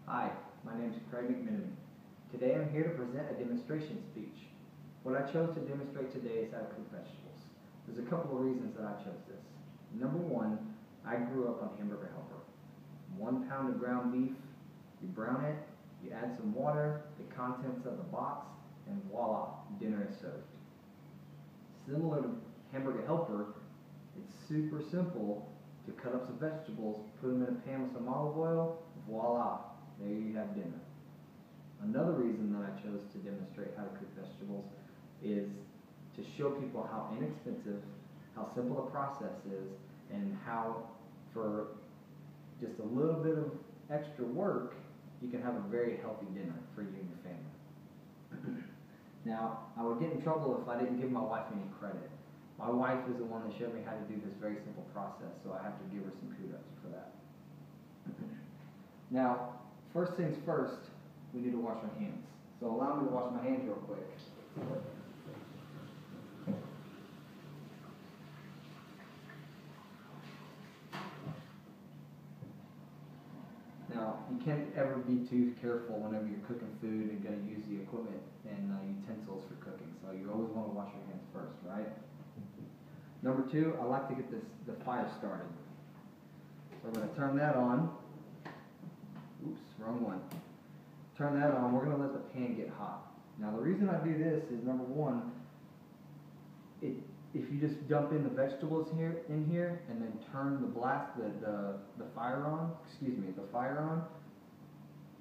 Hi, my name is Craig McMiniman. Today I'm here to present a demonstration speech. What I chose to demonstrate today is how to cook vegetables. There's a couple of reasons that I chose this. Number one, I grew up on Hamburger Helper. 1 pound of ground beef, you brown it, you add some water, the contents of the box, and voila, dinner is served. Similar to Hamburger Helper, it's super simple to cut up some vegetables, put them in a pan with some olive oil, voila, there you have dinner. Another reason that I chose to demonstrate how to cook vegetables is to show people how inexpensive, how simple the process is, and how for just a little bit of extra work, you can have a very healthy dinner for you and your family. Now, I would get in trouble if I didn't give my wife any credit. My wife is the one that showed me how to do this very simple process, so I have to give her some kudos for that. Now, first things first, we need to wash our hands. So allow me to wash my hands real quick. Now, you can't ever be too careful whenever you're cooking food and going to use the equipment and utensils for cooking. So you always want to wash your hands first, right? Number two, I like to get the fire started. So I'm going to turn that on. Oops, wrong one. Turn that on. We're going to let the pan get hot. Now the reason I do this is, number one, if you just dump in the vegetables in here and then turn the fire on,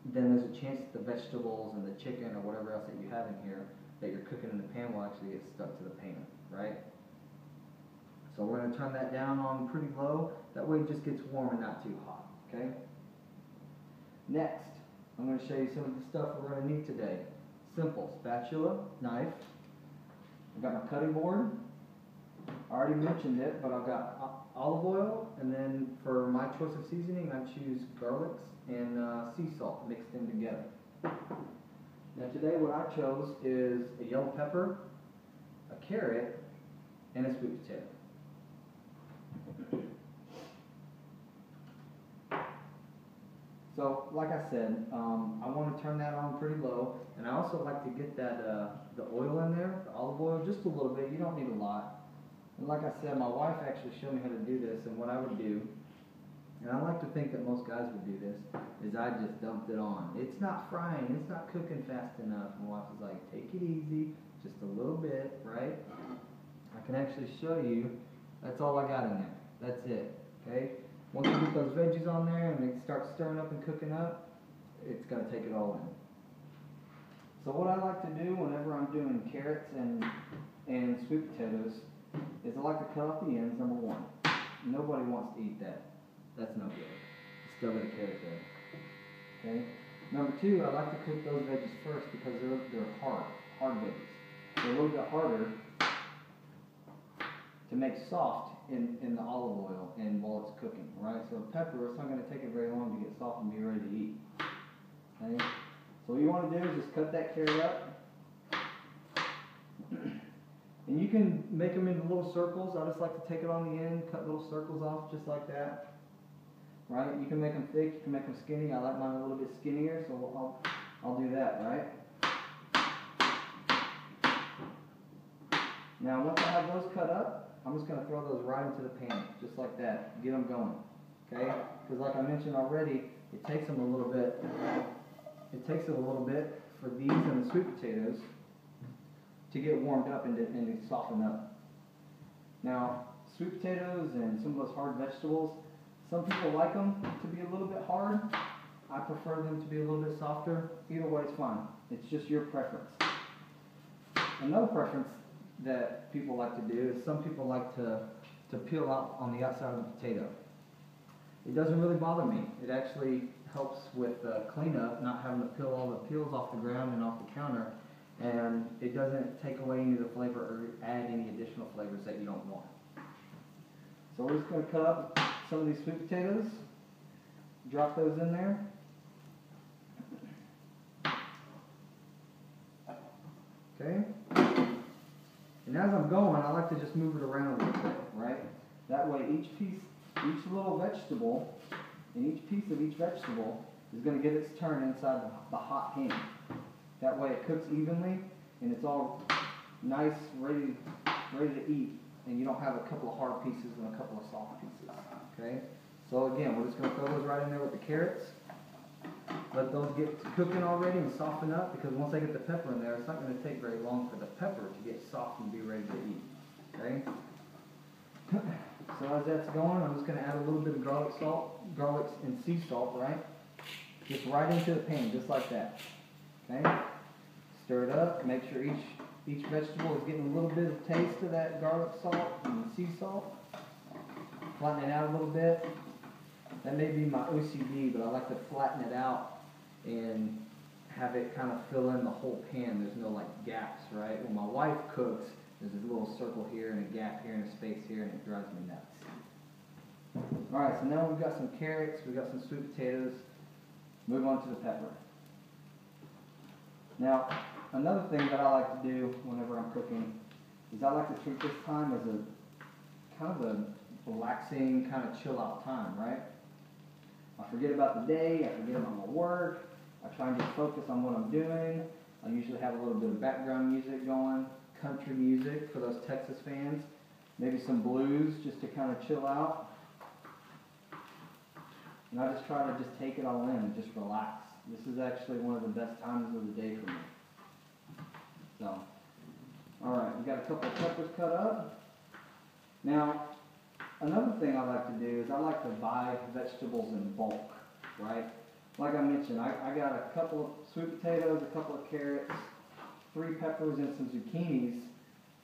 then there's a chance that the vegetables and the chicken or whatever else that you have in here that you're cooking in the pan will actually get stuck to the pan, right? So we're going to turn that down on pretty low. That way it just gets warm and not too hot, okay? Next, I'm going to show you some of the stuff we're going to need today. Simple: spatula, knife. I've got my cutting board. I already mentioned it, but I've got olive oil, and then for my choice of seasoning, I choose garlics and sea salt mixed in together. Now today what I chose is a yellow pepper, a carrot, and a sweet potato. So, like I said, I want to turn that on pretty low, and I also like to get that the oil in there, the olive oil, just a little bit. You don't need a lot. And like I said, my wife actually showed me how to do this, and what I would do, and I like to think that most guys would do this, is I just dumped it on. It's not frying, it's not cooking fast enough. My wife was like, take it easy, just a little bit, right? I can actually show you, that's all I got in there. That's it, okay? Once you get those veggies on there and they start stirring up and cooking up, it's going to take it all in. So what I like to do whenever I'm doing carrots and sweet potatoes is I like to cut off the ends, number one. Nobody wants to eat that. That's no good. Still got a carrot there. Okay? Number two, I like to cook those veggies first because they're hard veggies. They're a little bit harder to make soft in the olive oil and while it's cooking, right? So pepper, it's not going to take it very long to get soft and be ready to eat. Okay? So what you want to do is just cut that carrot up. And you can make them into little circles. I just like to take it on the end, cut little circles off just like that. Right? You can make them thick, you can make them skinny. I like mine a little bit skinnier, so I'll do that, right? Now once I have those cut up, I'm just going to throw those right into the pan, just like that. Get them going, okay? Because like I mentioned already, it takes them a little bit. It takes it a little bit for these and the sweet potatoes to get warmed up and to soften up. Now, sweet potatoes and some of those hard vegetables, some people like them to be a little bit hard. I prefer them to be a little bit softer. Either way is fine. It's just your preference. Another preference that people like to do is some people like to peel out on the outside of the potato. It doesn't really bother me. It actually helps with cleanup, not having to peel all the peels off the ground and off the counter, and it doesn't take away any of the flavor or add any additional flavors that you don't want. So we're just going to cut up some of these sweet potatoes, drop those in there. Okay? And as I'm going, I like to just move it around a little bit, right? That way each little vegetable, and each piece of each vegetable is going to get its turn inside the hot pan. That way it cooks evenly and it's all nice, ready to eat, and you don't have a couple of hard pieces and a couple of soft pieces. Okay? So again, we're just going to throw those right in there with the carrots. Let those get cooking already and soften up, because once I get the pepper in there, it's not going to take very long for the pepper to get soft and be ready to eat. Okay? So as that's going, I'm just going to add a little bit of garlic and sea salt, right? Just right into the pan, just like that. Okay? Stir it up. Make sure each vegetable is getting a little bit of taste of that garlic salt and sea salt. Flatten it out a little bit. That may be my OCD, but I like to flatten it out and have it kind of fill in the whole pan. There's no like gaps, right? When my wife cooks, there's a little circle here and a gap here and a space here, and it drives me nuts. Alright, so now we've got some carrots, we've got some sweet potatoes. Move on to the pepper. Now, another thing that I like to do whenever I'm cooking is I like to treat this time as a kind of a relaxing, kind of chill out time, right? I forget about the day, I forget about my work, I try and just focus on what I'm doing. I usually have a little bit of background music going, country music for those Texas fans, maybe some blues just to kind of chill out. And I just try to just take it all in and just relax. This is actually one of the best times of the day for me. So, alright, we got a couple of peppers cut up. Now, another thing I like to do is I like to buy vegetables in bulk, right? Like I mentioned, I got a couple of sweet potatoes, a couple of carrots, 3 peppers, and some zucchinis,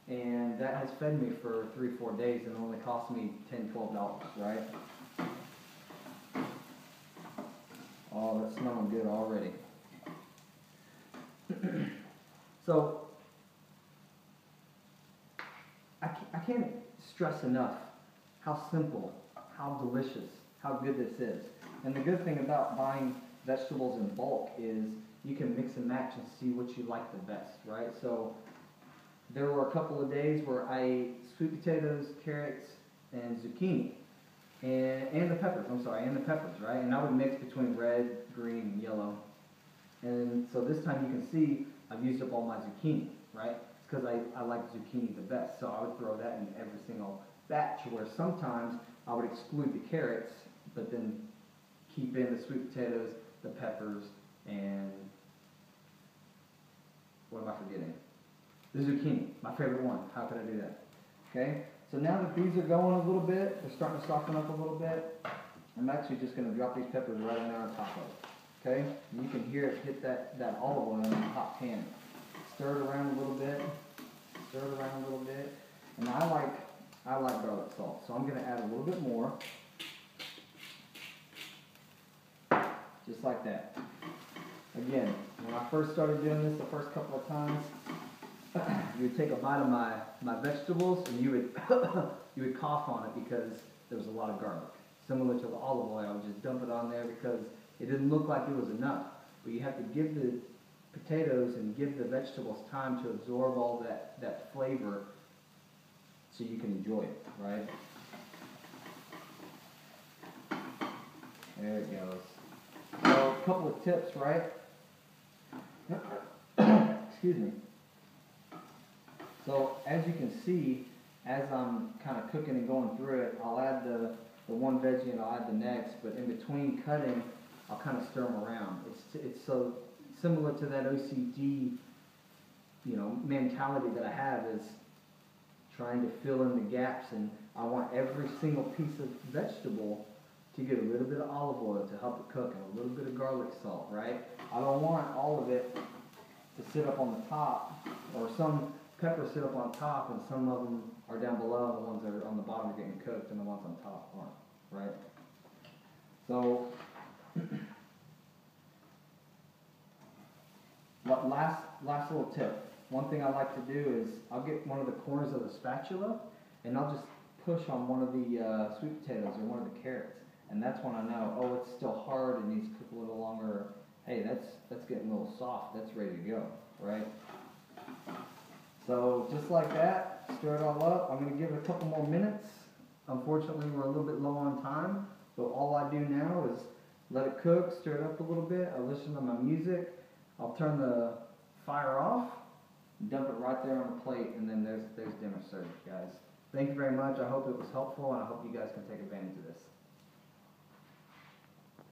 and that has fed me for 3-4 days and only cost me $10-12, right? Oh, that's smelling good already. So, I can't stress enough how simple, how delicious, how good this is. And the good thing about buying vegetables in bulk is you can mix and match and see what you like the best, right? So there were a couple of days where I ate sweet potatoes, carrots, and zucchini. And the peppers, right? And I would mix between red, green, and yellow. And so this time you can see I've used up all my zucchini, right? It's because I like zucchini the best. So I would throw that in every single batch, where sometimes I would exclude the carrots, but then keep in the sweet potatoes, the peppers, and what am I forgetting? The zucchini, my favorite one. How could I do that? Okay, so now that these are going a little bit, they're starting to soften up a little bit, I'm actually just going to drop these peppers right in there on top of it. Okay, and you can hear it hit that olive oil in the hot pan. Stir it around a little bit, and I like garlic salt, so I'm going to add a little bit more, just like that. Again, when I first started doing this the first couple of times, you would take a bite of my vegetables and you would cough on it because there was a lot of garlic. Similar to the olive oil, I would just dump it on there because it didn't look like it was enough. But you have to give the potatoes and give the vegetables time to absorb all that flavor so you can enjoy it, right? There it goes. So a couple of tips, right? Excuse me. So as you can see, as I'm kind of cooking and going through it, I'll add the one veggie and I'll add the next, but in between cutting, I'll kind of stir them around. It's so similar to that OCD, mentality that I have, is trying to fill in the gaps, and I want every single piece of vegetable to get a little bit of olive oil to help it cook, and a little bit of garlic salt, right? I don't want all of it to sit up on the top, or some peppers sit up on top and some of them are down below, and the ones that are on the bottom are getting cooked and the ones on top aren't, right? So, last little tip. One thing I like to do is I'll get one of the corners of the spatula and I'll just push on one of the sweet potatoes or one of the carrots, and that's when I know, oh, it's still hard, it needs to cook a little longer. Hey, that's getting a little soft, that's ready to go, right? So just like that, stir it all up. I'm going to give it a couple more minutes. Unfortunately, we're a little bit low on time, but all I do now is let it cook, stir it up a little bit. I'll listen to my music. I'll turn the fire off, dump it right there on the plate, and then there's dinner served, guys. Thank you very much. I hope it was helpful, and I hope you guys can take advantage of this.